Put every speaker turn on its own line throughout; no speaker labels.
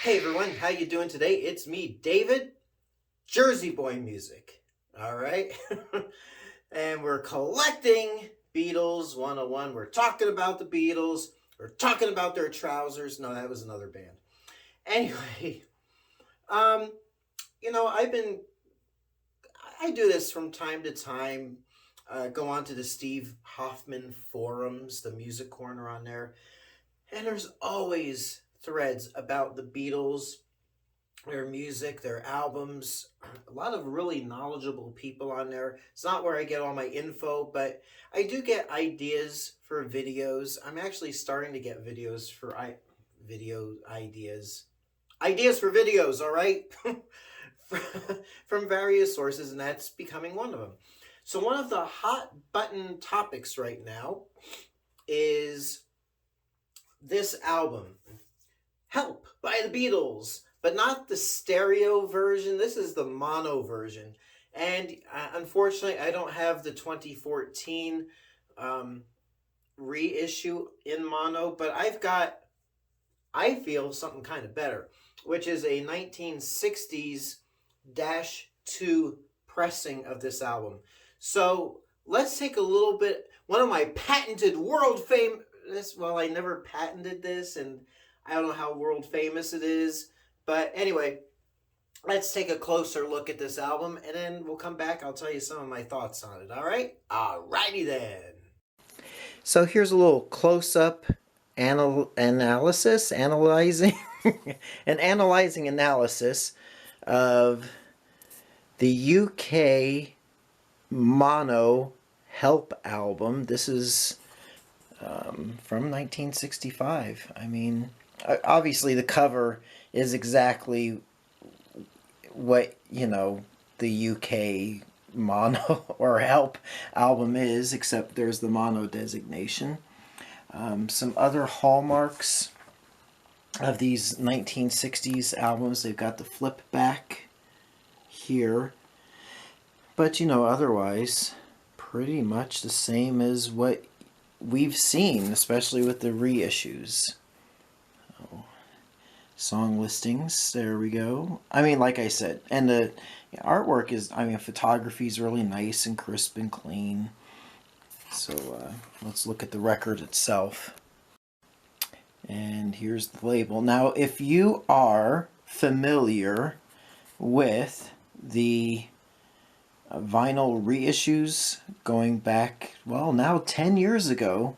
Hey everyone, how you doing today? It's me, David, Jersey Boy Music. All right? And we're collecting Beatles 101. We're talking about the Beatles. We're talking about their trousers. No, that was another band. Anyway, um, I do this from time to time. Go on to the Steve Hoffman forums, the music corner on there, and there's always threads about the Beatles, their music, their albums. A lot of really knowledgeable people on there. It's not where I get all my info, but I do get ideas for videos. I'm actually starting to get videos for video ideas. Ideas for videos, all right? From various sources, and that's becoming one of them. So one of the hot button topics right now is this album, Help by the Beatles, but not the stereo version. This is the mono version. And unfortunately, I don't have the 2014 reissue in mono, but I've got, I feel, something kind of better, which is a 1960s -2 pressing of this album. So let's take a little bit, one of my patented world famous, well, I never patented this, and I don't know how world famous it is. But anyway, let's take a closer look at this album, and then we'll come back. I'll tell you some of my thoughts on it, all right? Alrighty then. So here's a little close-up analysis, analyzing, an analyzing analysis of the UK mono Help album. This is from 1965. I mean, obviously the cover is exactly what, the UK mono or Help album is, except there's the mono designation. Some other hallmarks of these 1960s albums: they've got the flip back here, but otherwise pretty much the same as what we've seen, especially with the reissues. Song listings, there we go. I mean, like I said, and the artwork is, photography is really nice and crisp and clean. So let's look at the record itself. And here's the label. Now, if you are familiar with the vinyl reissues going back, well, now 10 years ago,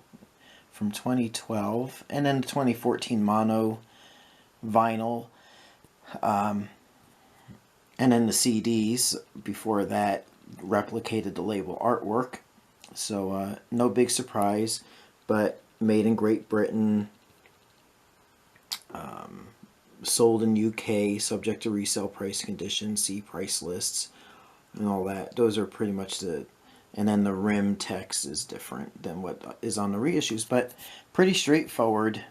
from 2012, and then the 2014 mono vinyl, and then the CDs before that replicated the label artwork. So no big surprise, but made in Great Britain, sold in UK, subject to resale price conditions, see price lists, and all that. Those are pretty much and then the rim text is different than what is on the reissues, but pretty straightforward.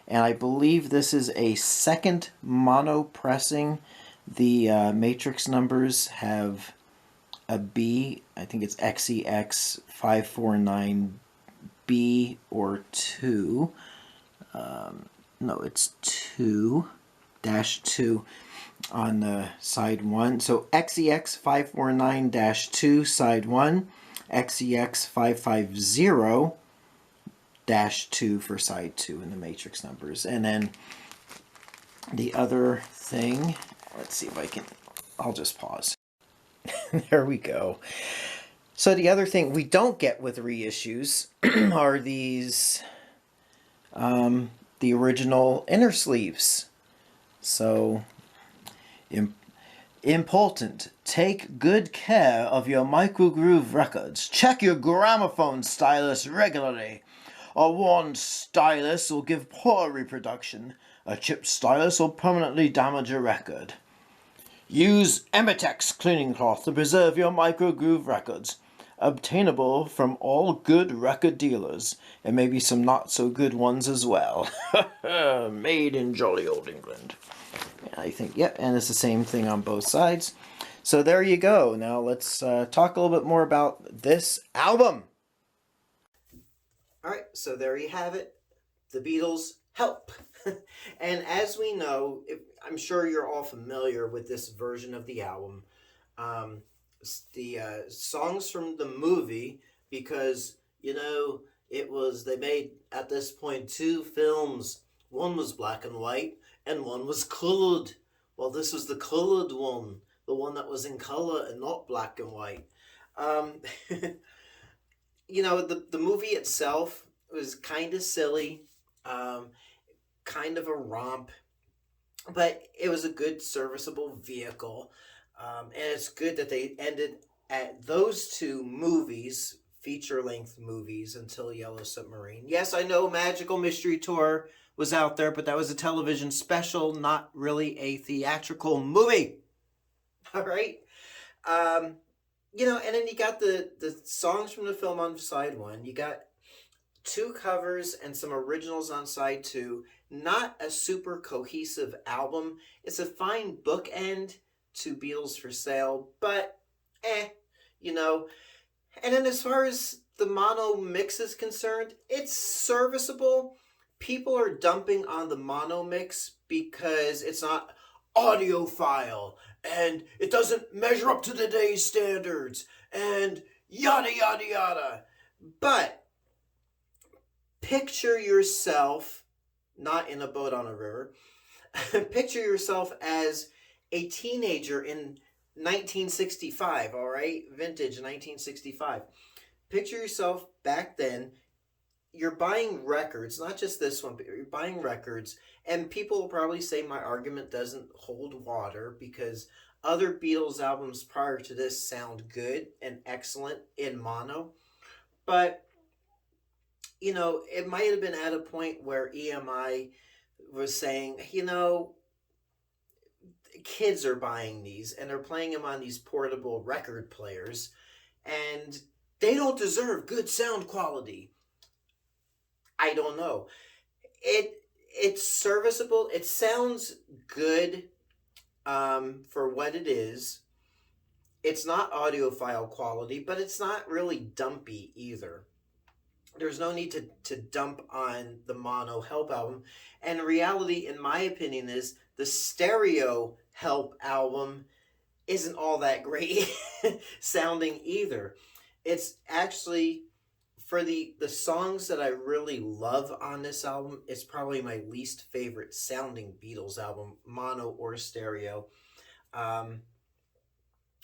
And I believe this is a second mono pressing. The matrix numbers have a B. I think it's XEX 549B or 2. No, it's 2-2 on the side 1. So XEX 549-2 side 1, XEX 550-2 for side 2 in the matrix numbers. And then the other thing, let's see if I can, I'll just pause. There we go. So the other thing we don't get with reissues are these, the original inner sleeves. So, important. Take good care of your microgroove records. Check your gramophone stylus regularly. A worn stylus will give poor reproduction. A chipped stylus will permanently damage a record. Use Emitex cleaning cloth to preserve your microgroove records. Obtainable from all good record dealers, and maybe some not so good ones as well. Made in jolly old England. I think, yep, and it's the same thing on both sides. So there you go. Now let's talk a little bit more about this album. All right, so there you have it. The Beatles, Help. And as we know, I'm sure you're all familiar with this version of the album. Um, the songs from the movie, because, they made at this point two films. One was black and white, and one was colored. Well, this was the colored one, the one that was in color and not black and white. Um, the movie itself was kind of silly, um, kind of a romp, but it was a good serviceable vehicle. And it's good that they ended at those two movies, feature length movies, until Yellow Submarine. Yes, I know Magical Mystery Tour was out there, but that was a television special, not really a theatrical movie. All right. Um, and then you got the songs from the film on side one. You got two covers and some originals on side two. Not a super cohesive album. It's a fine bookend to Beatles for Sale, but you know. And then as far as the mono mix is concerned, it's serviceable. People are dumping on the mono mix because it's not audiophile and it doesn't measure up to today's standards and yada yada yada. But picture yourself not in a boat on a river. Picture yourself as a teenager in 1965, all right? Vintage 1965. Picture yourself back then. You're buying records, not just this one, but you're buying records, and people will probably say my argument doesn't hold water because other Beatles albums prior to this sound good and excellent in mono. But it might have been at a point where EMI was saying, kids are buying these and they're playing them on these portable record players and they don't deserve good sound quality. I don't know. It's serviceable. It sounds good for what it is. It's not audiophile quality, but it's not really dumpy either. There's no need to dump on the mono Help album. And reality, in my opinion, is the stereo Help album isn't all that great sounding either. It's actually, for the songs that I really love on this album, it's probably my least favorite sounding Beatles album, mono or stereo.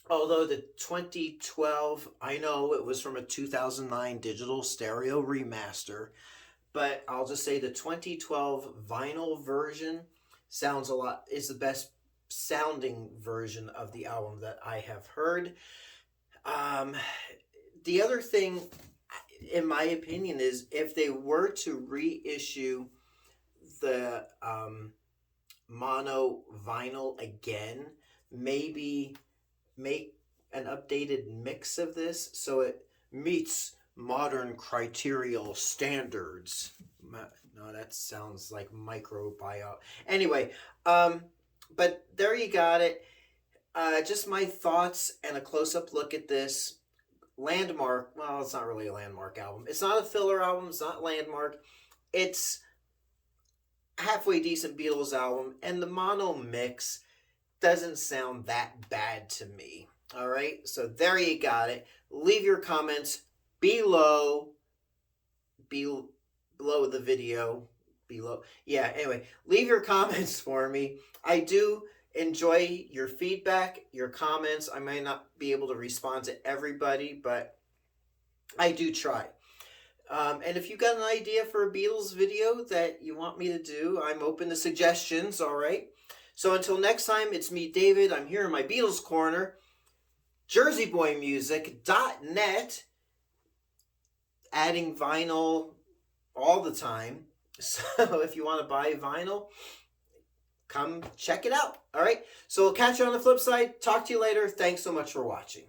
Although the 2012, I know it was from a 2009 digital stereo remaster, but I'll just say the 2012 vinyl version is the best sounding version of the album that I have heard. The other thing, in my opinion, is if they were to reissue the mono vinyl again, maybe make an updated mix of this so it meets modern criterial standards. No, that sounds like microbiome. Anyway, but there you got it. Just my thoughts and a close-up look at this. Landmark, well, it's not really a landmark album. It's not a filler album. It's not landmark. It's halfway decent Beatles album, and the mono mix doesn't sound that bad to me. All right, so there you got it. Leave your comments below the video. Anyway, leave your comments for me. I do enjoy your feedback, your comments. I may not be able to respond to everybody, but I do try. And if you got an idea for a Beatles video that you want me to do, I'm open to suggestions, all right? So until next time, it's me, David. I'm here in my Beatles Corner. JerseyBoyMusic.net. Adding vinyl all the time. So if you want to buy vinyl, come check it out. All right? So we'll catch you on the flip side. Talk to you later. Thanks so much for watching.